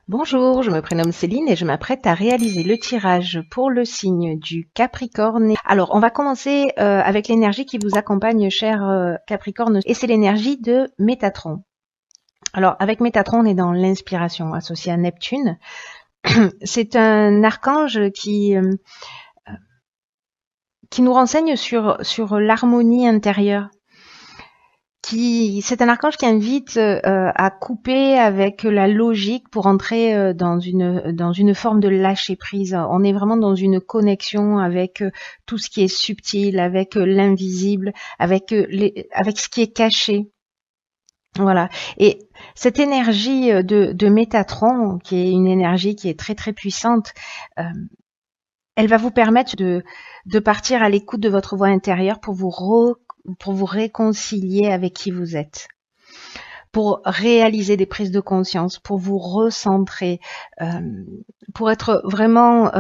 Bonjour, je me prénomme Céline et je m'apprête à réaliser le tirage pour le signe du Capricorne. Alors, on va commencer avec l'énergie qui vous accompagne, cher Capricorne, et c'est l'énergie de Métatron. Alors, avec Métatron, on est dans l'inspiration associée à Neptune. C'est un archange qui nous renseigne sur l'harmonie intérieure. C'est un archange qui invite à couper avec la logique pour entrer dans une forme de lâcher prise. On est vraiment dans une connexion avec tout ce qui est subtil, avec l'invisible, avec ce qui est caché. Voilà. Et cette énergie de Métatron, qui est une énergie qui est très très puissante, euh, elle va vous permettre de partir à l'écoute de votre voix intérieure pour vous réconcilier avec qui vous êtes, pour réaliser des prises de conscience, pour vous recentrer, pour être vraiment,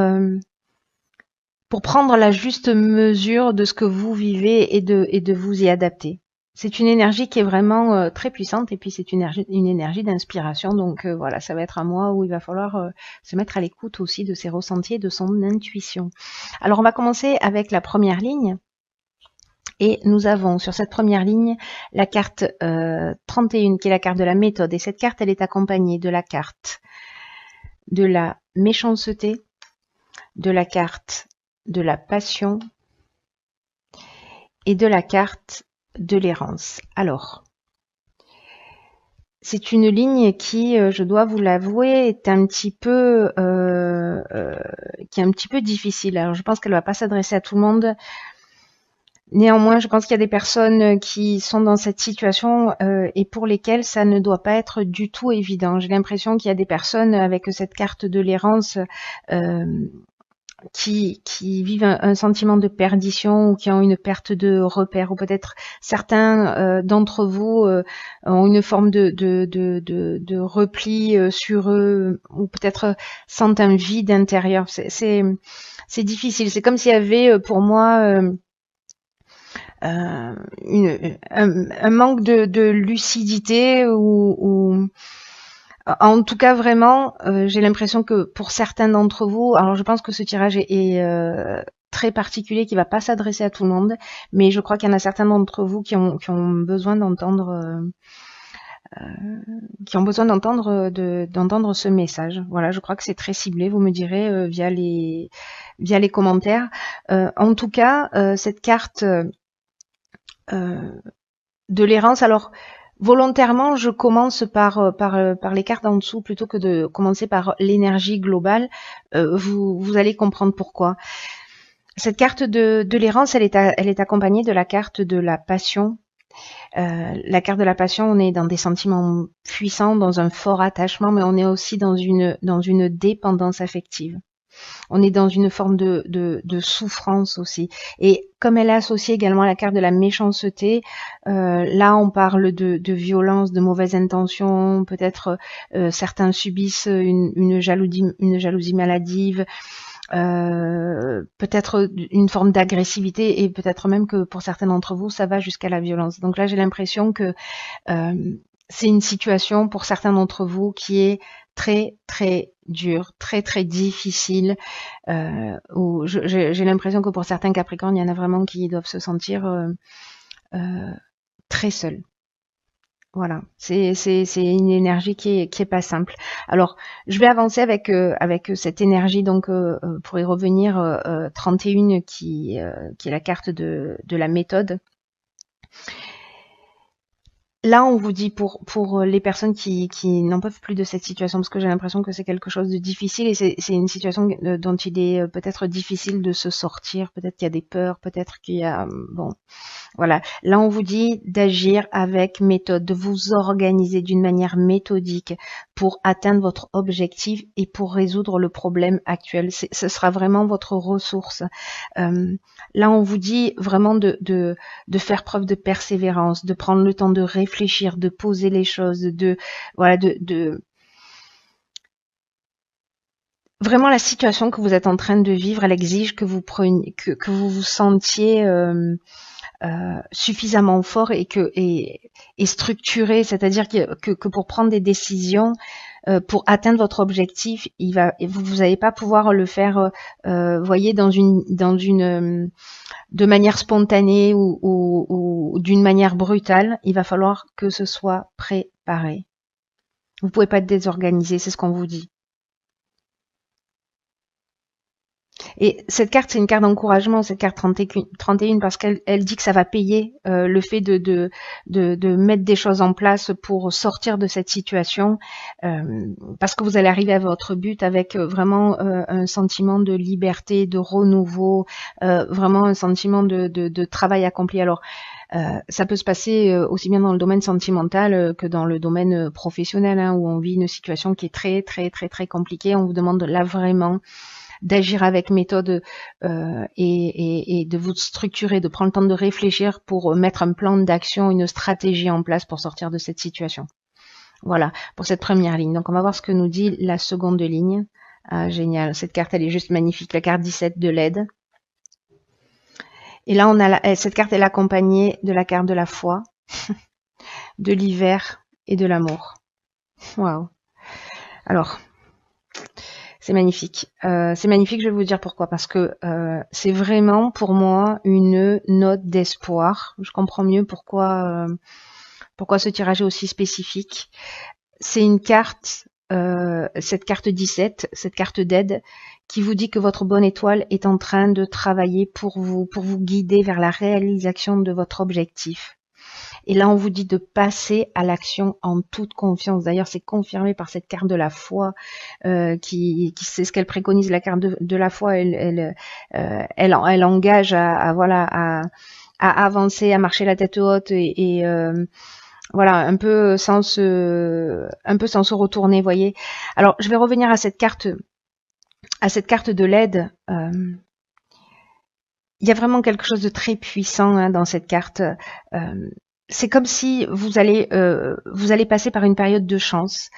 pour prendre la juste mesure de ce que vous vivez et de vous y adapter. C'est une énergie qui est vraiment très puissante et puis c'est une énergie d'inspiration. Donc voilà, ça va être un mois où il va falloir se mettre à l'écoute aussi de ses ressentis et de son intuition. Alors on va commencer avec la première ligne. Et nous avons sur cette première ligne la carte 31 qui est la carte de la méthode. Et cette carte, elle est accompagnée de la carte de la méchanceté, de la carte de la passion et de la carte de l'errance. Alors, c'est une ligne qui, je dois vous l'avouer, est un petit peu, qui est un petit peu difficile. Alors, je pense qu'elle ne va pas s'adresser à tout le monde. Néanmoins, je pense qu'il y a des personnes qui sont dans cette situation et pour lesquelles ça ne doit pas être du tout évident. J'ai l'impression qu'il y a des personnes avec cette carte de l'errance euh, qui vivent un sentiment de perdition ou qui ont une perte de repère, ou peut-être certains d'entre vous ont une forme de repli sur eux, ou peut-être sentent un vide intérieur. C'est difficile. C'est comme s'il y avait pour moi un manque de lucidité ou en tout cas vraiment j'ai l'impression que pour certains d'entre vous, alors je pense que ce tirage est très particulier, qui va pas s'adresser à tout le monde, mais je crois qu'il y en a certains d'entre vous qui ont besoin d'entendre ce message. Voilà, je crois que c'est très ciblé, vous me direz via les commentaires. En tout cas, cette carte de l'errance. Alors, volontairement, je commence par les cartes en dessous plutôt que de commencer par l'énergie globale. Vous allez comprendre pourquoi. Cette carte de l'errance, elle est accompagnée de la carte de la passion. La carte de la passion, on est dans des sentiments puissants, dans un fort attachement, mais on est aussi dans une dépendance affective. On est dans une forme de souffrance aussi. Et comme elle est associée également à la carte de la méchanceté, là on parle de violence, de mauvaises intentions, peut-être certains subissent une jalousie maladive, peut-être une forme d'agressivité et peut-être même que pour certains d'entre vous, ça va jusqu'à la violence. Donc là, j'ai l'impression que c'est une situation pour certains d'entre vous qui est très très dure, très très difficile. Où j'ai l'impression que pour certains Capricornes, il y en a vraiment qui doivent se sentir très seuls. Voilà, c'est une énergie qui est pas simple. Alors, je vais avancer avec cette énergie donc pour y revenir 31 qui est la carte de la méthode. Là, on vous dit pour les personnes qui n'en peuvent plus de cette situation, parce que j'ai l'impression que c'est quelque chose de difficile et c'est une situation dont il est peut-être difficile de se sortir. Peut-être qu'il y a des peurs, peut-être qu'il y a bon, voilà. Là, on vous dit d'agir avec méthode, de vous organiser d'une manière méthodique pour atteindre votre objectif et pour résoudre le problème actuel. Ce sera vraiment votre ressource. Là, on vous dit vraiment de faire preuve de persévérance, de prendre le temps de réfléchir, de poser les choses, voilà, vraiment la situation que vous êtes en train de vivre, elle exige que vous preniez, que vous vous sentiez suffisamment fort et structuré, c'est-à-dire que pour prendre des décisions, pour atteindre votre objectif, vous n'allez pas pouvoir le faire, voyez, de manière spontanée ou d'une manière brutale. Il va falloir que ce soit préparé. Vous pouvez pas être désorganisé, c'est ce qu'on vous dit. Et cette carte, c'est une carte d'encouragement, cette carte 31, parce qu'elle dit que ça va payer le fait de mettre des choses en place pour sortir de cette situation, parce que vous allez arriver à votre but avec vraiment un sentiment de liberté, de renouveau, vraiment un sentiment de travail accompli. Alors, ça peut se passer aussi bien dans le domaine sentimental que dans le domaine professionnel, hein, où on vit une situation qui est très, très, très, très compliquée. On vous demande là vraiment d'agir avec méthode et de vous structurer, de prendre le temps de réfléchir pour mettre un plan d'action, une stratégie en place pour sortir de cette situation. Voilà, pour cette première ligne. Donc on va voir ce que nous dit la seconde ligne. Ah, génial, cette carte elle est juste magnifique, la carte 17 de l'aide. Et là on a cette carte elle est accompagnée de la carte de la foi, de l'hiver et de l'amour. Waouh. Alors, c'est magnifique. C'est magnifique, je vais vous dire pourquoi. Parce que c'est vraiment pour moi une note d'espoir. Je comprends mieux pourquoi ce tirage est aussi spécifique. C'est une carte, cette carte 17, cette carte d'aide, qui vous dit que votre bonne étoile est en train de travailler pour vous guider vers la réalisation de votre objectif. Et là, on vous dit de passer à l'action en toute confiance. D'ailleurs, c'est confirmé par cette carte de la foi, qui c'est ce qu'elle préconise. La carte de la foi, elle engage à avancer, à marcher la tête haute et voilà, un peu sans se retourner, voyez. Alors, je vais revenir à cette carte de l'aide. Il y a vraiment quelque chose de très puissant hein, dans cette carte. C'est comme si vous allez passer par une période de chance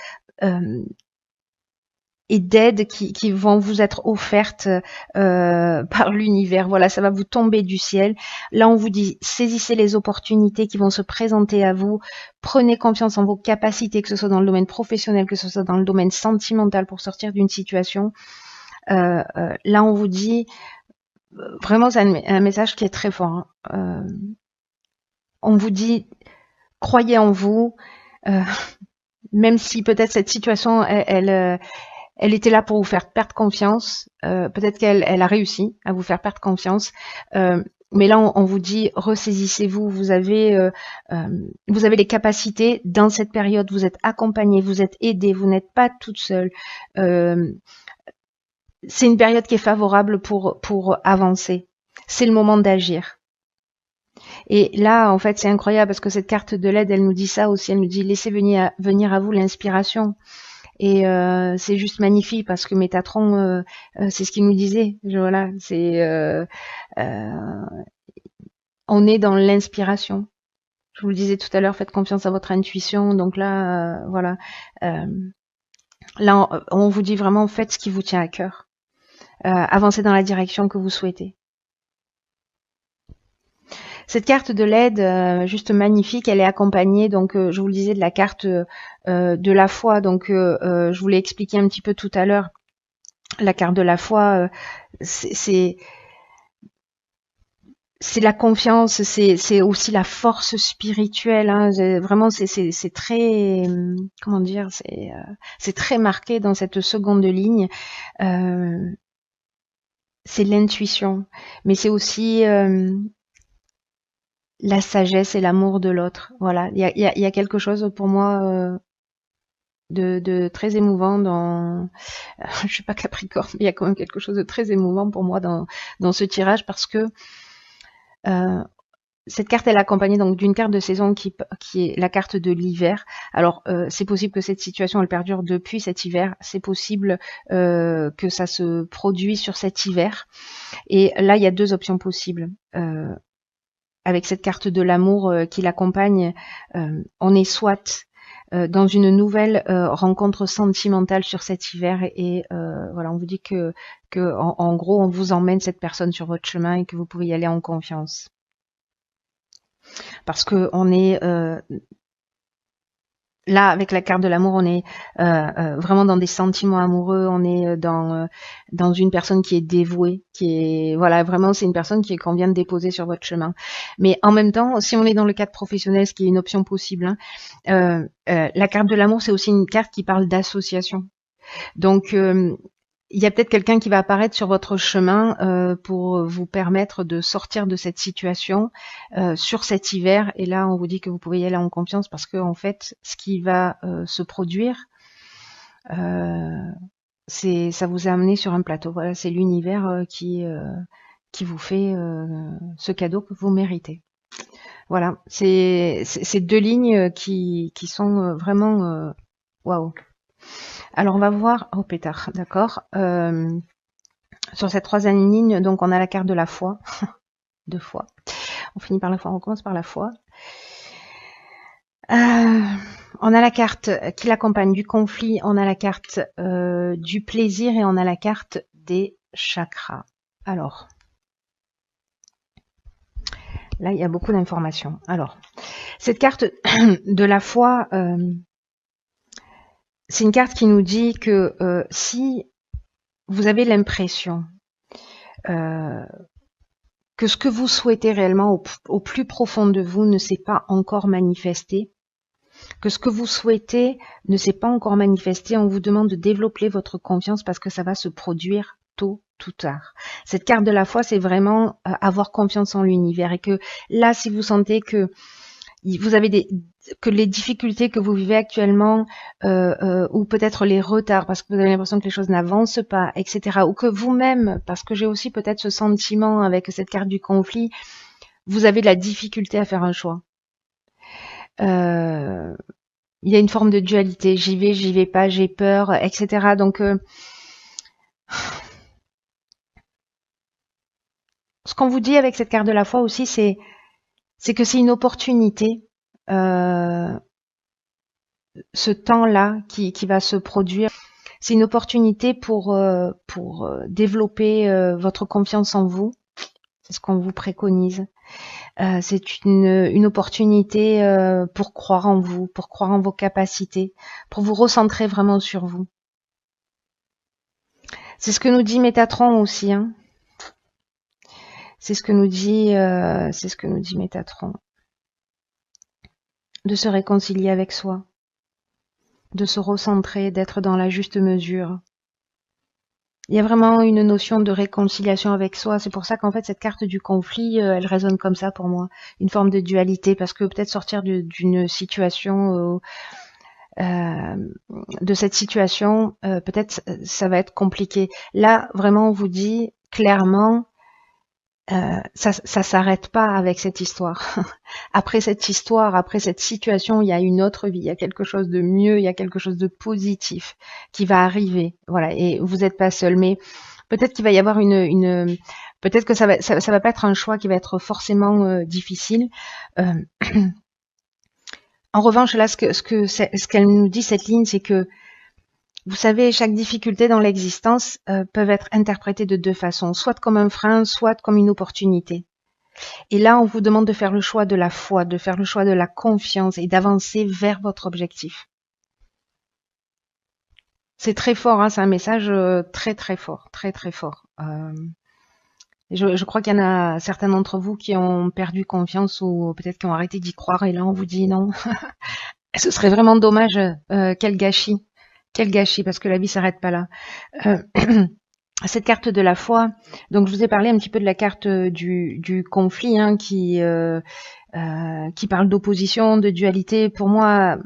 et d'aide qui vont vous être offertes par l'univers. Voilà, ça va vous tomber du ciel. Là, on vous dit, saisissez les opportunités qui vont se présenter à vous. Prenez confiance en vos capacités, que ce soit dans le domaine professionnel, que ce soit dans le domaine sentimental pour sortir d'une situation. Là, on vous dit, vraiment, c'est un message qui est très fort. Hein. On vous dit, croyez en vous, même si peut-être cette situation, elle était là pour vous faire perdre confiance. Peut-être qu'elle a réussi à vous faire perdre confiance. Mais là, on vous dit, ressaisissez-vous. Vous avez les capacités dans cette période. Vous êtes accompagné, vous êtes aidé, vous n'êtes pas toute seule. C'est une période qui est favorable pour avancer. C'est le moment d'agir. Et là, en fait, c'est incroyable parce que cette carte de l'aide, elle nous dit ça aussi. Elle nous dit laissez venir à vous l'inspiration. Et c'est juste magnifique parce que Métatron, c'est ce qu'il nous disait. Voilà, on est dans l'inspiration. Je vous le disais tout à l'heure, faites confiance à votre intuition. Donc là, voilà. Là, on vous dit vraiment faites ce qui vous tient à cœur. Avancez dans la direction que vous souhaitez. Cette carte de l'aide, juste magnifique, elle est accompagnée, donc je vous le disais, de la carte de la foi. Donc je vous l'ai expliqué un petit peu tout à l'heure. La carte de la foi, c'est la confiance, c'est aussi la force spirituelle. Hein. Vraiment, c'est très, comment dire, c'est très marqué dans cette seconde ligne. C'est l'intuition, mais c'est aussi la sagesse et l'amour de l'autre. Voilà, il y a quelque chose pour moi de très émouvant dans. Je suis pas Capricorne, mais il y a quand même quelque chose de très émouvant pour moi dans ce tirage parce que cette carte elle est accompagnée donc d'une carte de saison qui est la carte de l'hiver. Alors c'est possible que cette situation elle perdure depuis cet hiver. C'est possible que ça se produit sur cet hiver. Et là il y a deux options possibles. Avec cette carte de l'amour qui l'accompagne, on est soit dans une nouvelle rencontre sentimentale sur cet hiver et voilà, on vous dit que en gros, on vous emmène cette personne sur votre chemin et que vous pouvez y aller en confiance. Parce que on est là, avec la carte de l'amour, on est vraiment dans des sentiments amoureux, on est dans une personne qui est dévouée, qui est, voilà, vraiment, c'est une personne qu'on vient de déposer sur votre chemin. Mais en même temps, si on est dans le cadre professionnel, ce qui est une option possible, hein, la carte de l'amour, c'est aussi une carte qui parle d'association. Donc, il y a peut-être quelqu'un qui va apparaître sur votre chemin pour vous permettre de sortir de cette situation sur cet hiver. Et là, on vous dit que vous pouvez y aller en confiance parce que en fait, ce qui va se produire, ça vous a amené sur un plateau. Voilà, c'est l'univers qui vous fait ce cadeau que vous méritez. Voilà, c'est deux lignes qui sont vraiment waouh. Alors on va voir, oh pétard, d'accord. Sur cette troisième ligne, donc on a la carte de la foi, deux fois. On finit par la foi, on commence par la foi. On a la carte qui l'accompagne du conflit, on a la carte du plaisir et on a la carte des chakras. Alors, là il y a beaucoup d'informations. Alors, cette carte de la foi, c'est une carte qui nous dit que si vous avez l'impression que ce que vous souhaitez réellement au plus profond de vous ne s'est pas encore manifesté, que ce que vous souhaitez ne s'est pas encore manifesté, on vous demande de développer votre confiance parce que ça va se produire tôt ou tard. Cette carte de la foi, c'est vraiment avoir confiance en l'univers et que là, si vous sentez que vous avez que les difficultés que vous vivez actuellement ou peut-être les retards parce que vous avez l'impression que les choses n'avancent pas, etc. Ou que vous-même, parce que j'ai aussi peut-être ce sentiment avec cette carte du conflit, vous avez de la difficulté à faire un choix. Il y a une forme de dualité, j'y vais pas, j'ai peur, etc. Donc, ce qu'on vous dit avec cette carte de la foi aussi, c'est que c'est une opportunité, ce temps-là qui va se produire. C'est une opportunité pour développer votre confiance en vous. C'est ce qu'on vous préconise. C'est une opportunité pour croire en vous, pour croire en vos capacités, pour vous recentrer vraiment sur vous. C'est ce que nous dit Métatron aussi. Hein. C'est ce que nous dit Métatron. De se réconcilier avec soi, de se recentrer, d'être dans la juste mesure. Il y a vraiment une notion de réconciliation avec soi. C'est pour ça qu'en fait, cette carte du conflit, elle résonne comme ça pour moi. Une forme de dualité, parce que peut-être sortir d'une situation, de cette situation, peut-être ça va être compliqué. Là, vraiment, on vous dit clairement, ça s'arrête pas avec cette histoire. Après cette histoire, après cette situation, il y a une autre vie, il y a quelque chose de mieux, il y a quelque chose de positif qui va arriver. Voilà, et vous n'êtes pas seul. Mais peut-être qu'il va y avoir peut-être que ça va pas être un choix qui va être forcément difficile. En revanche, là, ce qu'elle nous dit cette ligne, c'est que vous savez, chaque difficulté dans l'existence peut être interprétée de deux façons, soit comme un frein, soit comme une opportunité. Et là, on vous demande de faire le choix de la foi, de faire le choix de la confiance et d'avancer vers votre objectif. C'est très fort, hein, c'est un message très très fort, très très fort. Je crois qu'il y en a certains d'entre vous qui ont perdu confiance ou peut-être qui ont arrêté d'y croire et là on vous dit non. Ce serait vraiment dommage, quel gâchis. Quel gâchis, parce que la vie s'arrête pas là. Cette carte de la foi, donc je vous ai parlé un petit peu de la carte du conflit, hein, qui parle d'opposition, de dualité. Pour moi,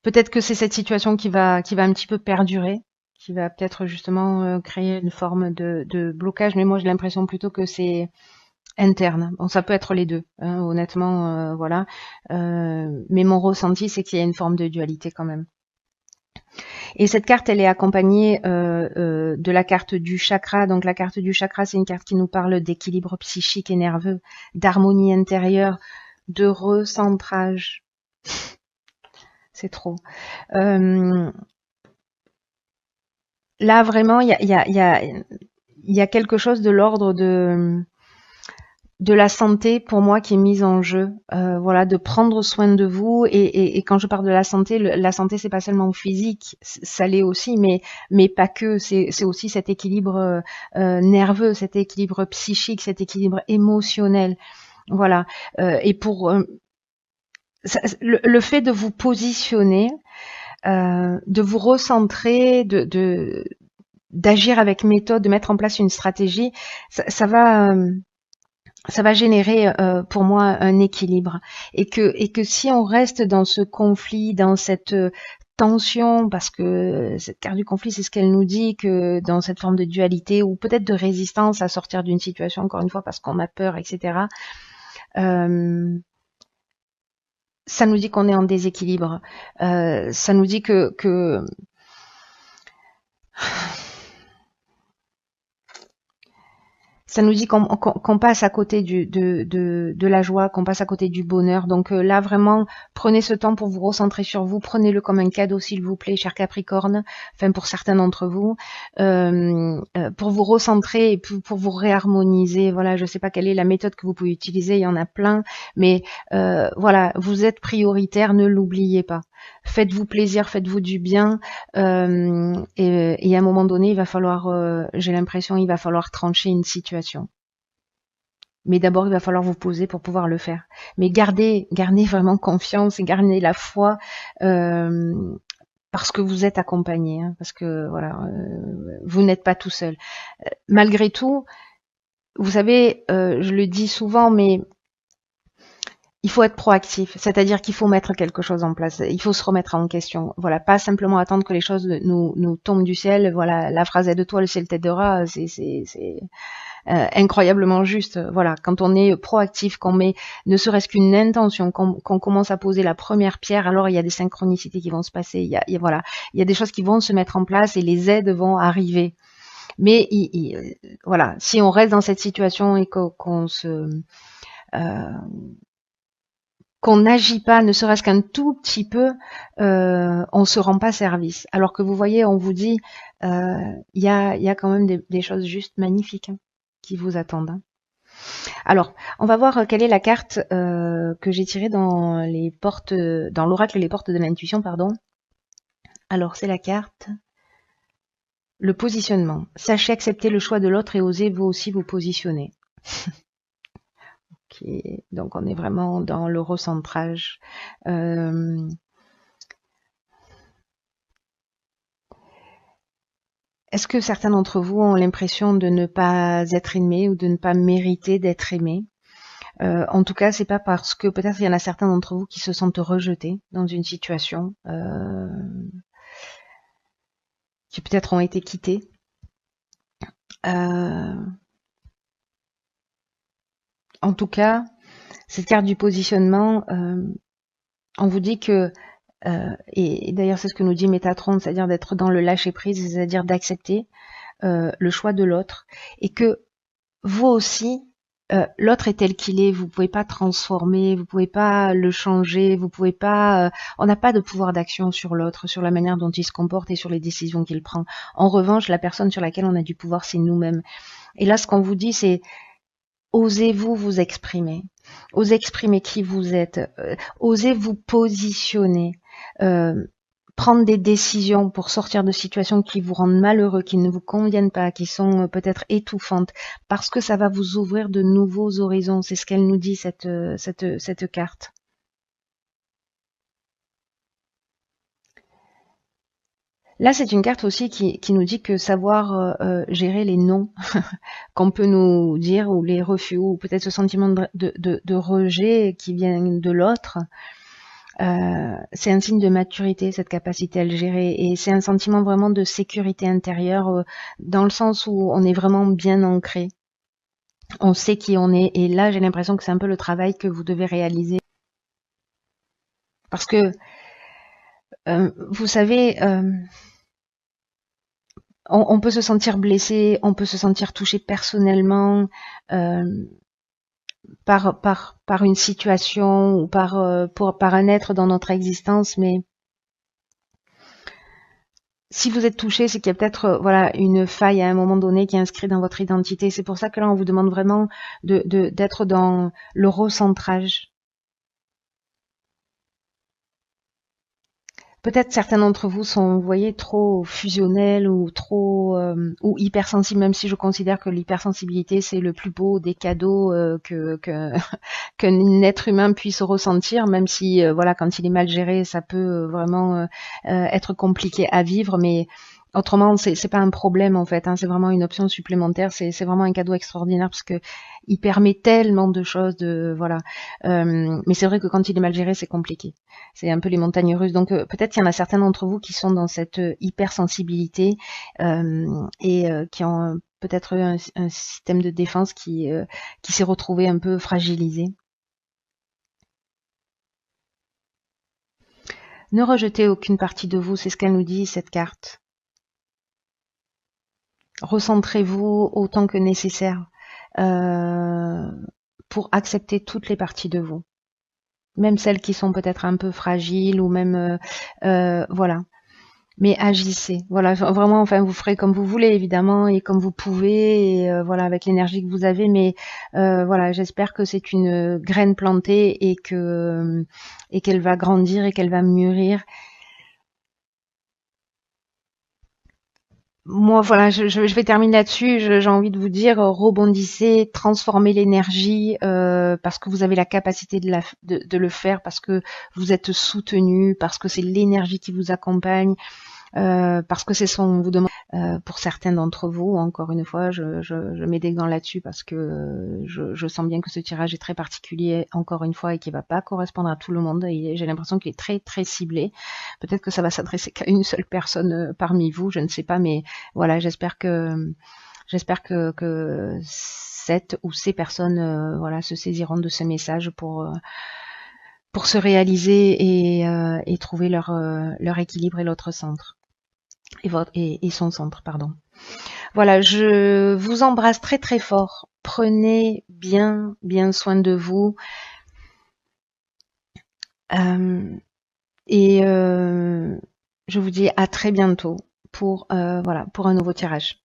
peut-être que c'est cette situation qui va un petit peu perdurer, qui va peut-être justement créer une forme de blocage, mais moi j'ai l'impression plutôt que c'est interne. Bon, ça peut être les deux, hein, honnêtement, voilà. Mais mon ressenti, c'est qu'il y a une forme de dualité quand même. Et cette carte, elle est accompagnée de la carte du chakra. Donc la carte du chakra, c'est une carte qui nous parle d'équilibre psychique et nerveux, d'harmonie intérieure, de recentrage. C'est trop. Là, vraiment, il y a quelque chose de l'ordre de la santé pour moi qui est mise en jeu. Voilà, de prendre soin de vous. Et quand je parle de la santé c'est pas seulement physique, ça l'est aussi, mais pas que. C'est aussi cet équilibre nerveux, cet équilibre psychique, cet équilibre émotionnel. Voilà. Et pour le fait de vous positionner, de vous recentrer, d'agir avec méthode, de mettre en place une stratégie, ça va générer pour moi un équilibre. Et que si on reste dans ce conflit, dans cette tension, parce que cette carte du conflit, c'est ce qu'elle nous dit, que dans cette forme de dualité ou peut-être de résistance à sortir d'une situation, encore une fois, parce qu'on a peur, etc., ça nous dit qu'on est en déséquilibre. Ça nous dit que ça nous dit qu'on passe à côté de la joie, qu'on passe à côté du bonheur. Donc là, vraiment, prenez ce temps pour vous recentrer sur vous. Prenez-le comme un cadeau, s'il vous plaît, cher Capricorne. Enfin, pour certains d'entre vous, pour vous recentrer et pour vous réharmoniser. Voilà, je sais pas quelle est la méthode que vous pouvez utiliser. Il y en a plein, mais voilà, vous êtes prioritaire. Ne l'oubliez pas. Faites-vous plaisir, faites-vous du bien. Et à un moment donné, il va falloir, j'ai l'impression, il va falloir trancher une situation. Mais d'abord, il va falloir vous poser pour pouvoir le faire. Mais gardez vraiment confiance et gardez la foi, parce que vous êtes accompagné, hein, parce que voilà, vous n'êtes pas tout seul. Malgré tout, vous savez, je le dis souvent, mais il faut être proactif, c'est-à-dire qu'il faut mettre quelque chose en place, il faut se remettre en question. Voilà, pas simplement attendre que les choses nous tombent du ciel. Voilà, la phrase est de toi, le ciel t'aidera, c'est incroyablement juste. Voilà, quand on est proactif, qu'on met ne serait-ce qu'une intention, qu'on commence à poser la première pierre, alors il y a des synchronicités qui vont se passer. Il y a des choses qui vont se mettre en place et les aides vont arriver. Mais voilà, si on reste dans cette situation et qu'on n'agit pas, ne serait-ce qu'un tout petit peu, on se rend pas service. Alors que vous voyez, on vous dit, il y a quand même des choses juste magnifiques, hein, qui vous attendent, hein. Alors, on va voir quelle est la carte que j'ai tirée dans l'oracle Les Portes de l'Intuition, pardon. Alors, c'est la carte le positionnement. Sachez accepter le choix de l'autre et osez vous aussi vous positionner. Donc on est vraiment dans le recentrage. Est-ce que certains d'entre vous ont l'impression de ne pas être aimés ou de ne pas mériter d'être aimés? En tout cas, c'est pas parce que peut-être il y en a certains d'entre vous qui se sentent rejetés dans une situation, qui peut-être ont été quittés. En tout cas, cette carte du positionnement, on vous dit que, et d'ailleurs c'est ce que nous dit Métatron, c'est-à-dire d'être dans le lâcher-prise, c'est-à-dire d'accepter le choix de l'autre, et que vous aussi, l'autre est tel qu'il est, vous pouvez pas transformer, vous pouvez pas le changer, vous pouvez pas, on n'a pas de pouvoir d'action sur l'autre, sur la manière dont il se comporte et sur les décisions qu'il prend. En revanche, la personne sur laquelle on a du pouvoir, c'est nous-mêmes. Et là, ce qu'on vous dit, c'est osez-vous vous exprimer, osez exprimer qui vous êtes, osez vous positionner, prendre des décisions pour sortir de situations qui vous rendent malheureux, qui ne vous conviennent pas, qui sont peut-être étouffantes, parce que ça va vous ouvrir de nouveaux horizons. C'est ce qu'elle nous dit, cette carte. Là, c'est une carte aussi qui nous dit que savoir gérer les non qu'on peut nous dire, ou les refus, ou peut-être ce sentiment de rejet qui vient de l'autre, c'est un signe de maturité, cette capacité à le gérer, et c'est un sentiment vraiment de sécurité intérieure, dans le sens où on est vraiment bien ancré, on sait qui on est, et là j'ai l'impression que c'est un peu le travail que vous devez réaliser, parce que vous savez, on peut se sentir blessé, on peut se sentir touché personnellement par une situation ou par un être dans notre existence, mais si vous êtes touché, c'est qu'il y a peut-être voilà une faille à un moment donné qui est inscrite dans votre identité. C'est pour ça que là, on vous demande vraiment d'être dans le recentrage. Peut-être certains d'entre vous sont, vous voyez, trop fusionnels ou trop ou hypersensibles, même si je considère que l'hypersensibilité c'est le plus beau des cadeaux que qu'un être humain puisse ressentir, même si voilà, quand il est mal géré, ça peut vraiment être compliqué à vivre, mais autrement, c'est pas un problème en fait, hein, c'est vraiment une option supplémentaire, c'est vraiment un cadeau extraordinaire parce que il permet tellement de choses, de voilà. Mais c'est vrai que quand il est mal géré, c'est compliqué. C'est un peu les montagnes russes. Donc peut-être qu'il y en a certains d'entre vous qui sont dans cette hypersensibilité et qui ont peut-être un système de défense qui s'est retrouvé un peu fragilisé. Ne rejetez aucune partie de vous, c'est ce qu'elle nous dit, cette carte. Recentrez-vous autant que nécessaire euh, pour accepter toutes les parties de vous, même celles qui sont peut-être un peu fragiles ou même voilà. Mais agissez, voilà, vraiment, enfin, vous ferez comme vous voulez, évidemment, et comme vous pouvez, et voilà, avec l'énergie que vous avez, mais voilà, j'espère que c'est une graine plantée et qu'elle va grandir et qu'elle va mûrir. Moi, voilà, je vais terminer là-dessus. J'ai envie de vous dire, rebondissez, transformez l'énergie parce que vous avez la capacité de le faire, parce que vous êtes soutenu, parce que c'est l'énergie qui vous accompagne. Parce que c'est son vous demande pour certains d'entre vous, encore une fois, je mets des gants là-dessus parce que je sens bien que ce tirage est très particulier, encore une fois, et qui va pas correspondre à tout le monde. J'ai l'impression qu'il est très très ciblé. Peut-être que ça va s'adresser qu'à une seule personne parmi vous, je ne sais pas, mais voilà, j'espère que cette ou ces personnes voilà se saisiront de ce message pour se réaliser et trouver leur équilibre et l'autre centre. Et son centre, pardon. Voilà, je vous embrasse très très fort. Prenez bien bien soin de vous euh, et je vous dis à très bientôt pour voilà pour un nouveau tirage.